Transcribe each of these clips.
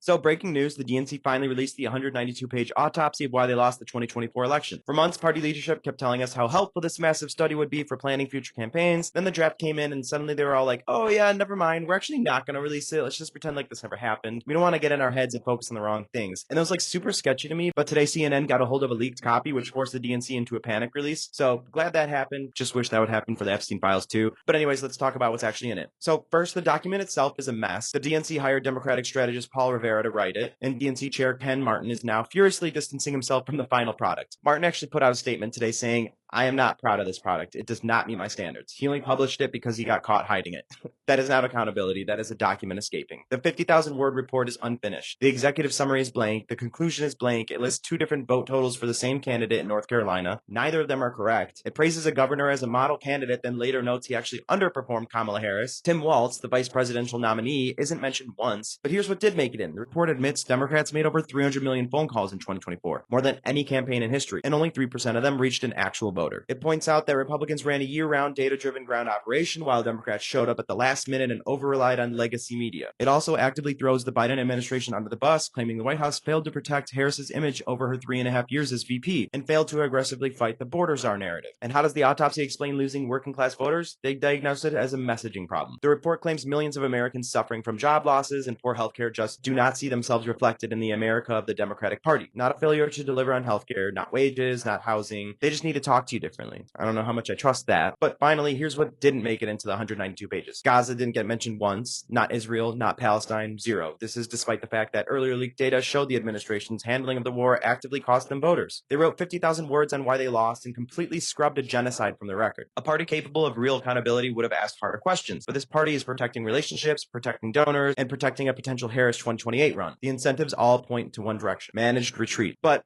So, breaking news, the DNC finally released the 192-page autopsy of why they lost the 2024 election. For months, party leadership kept telling us how helpful this massive study would be for planning future campaigns. Then the draft came in, and suddenly they were all like, oh yeah, never mind, we're actually not going to release it. Let's just pretend like this never happened. We don't want to get in our heads and focus on the wrong things. And it was like super sketchy to me, but today CNN got a hold of a leaked copy, which forced the DNC into a panic release. So, glad that happened. Just wish that would happen for the Epstein files too. But anyways, let's talk about what's actually in it. So, first, the document itself is a mess. The DNC hired Democratic strategist Paul Rivera to write it, and DNC chair Ken Martin is now furiously distancing himself from the final product. Martin actually put out a statement today saying, I am not proud of this product. It does not meet my standards. He only published it because he got caught hiding it. That is not accountability. That is a document escaping. The 50,000-word report is unfinished. The executive summary is blank. The conclusion is blank. It lists 2 different vote totals for the same candidate in North Carolina. Neither of them are correct. It praises a governor as a model candidate, then later notes he actually underperformed Kamala Harris. Tim Walz, the vice presidential nominee, isn't mentioned once. But here's what did make it in. The report admits Democrats made over 300 million phone calls in 2024, more than any campaign in history, and only 3% of them reached an actual voter. It points out that Republicans ran a year-round, data-driven ground operation, while Democrats showed up at the last minute and over-relied on legacy media. It also actively throws the Biden administration under the bus, claiming the White House failed to protect Harris's image over her 3.5 years as VP, and failed to aggressively fight the border czar narrative. And how does the autopsy explain losing working-class voters? They diagnosed it as a messaging problem. The report claims millions of Americans suffering from job losses and poor healthcare just do not see themselves reflected in the America of the Democratic Party. Not a failure to deliver on healthcare, not wages, not housing. They just need to talk to you differently. I don't know how much I trust that. But finally, here's what didn't make it into the 192 pages. Gaza didn't get mentioned once. Not Israel, not Palestine, 0. This is despite the fact that earlier leaked data showed the administration's handling of the war actively cost them voters. They wrote 50,000 words on why they lost and completely scrubbed a genocide from the record. A party capable of real accountability would have asked harder questions. But this party is protecting relationships, protecting donors, and protecting a potential Harris 2028 run. The incentives all point to one direction: managed retreat. But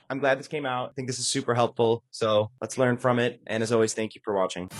I'm glad this came out. I think this is super helpful, so let's learn from it. And as always, thank you for watching.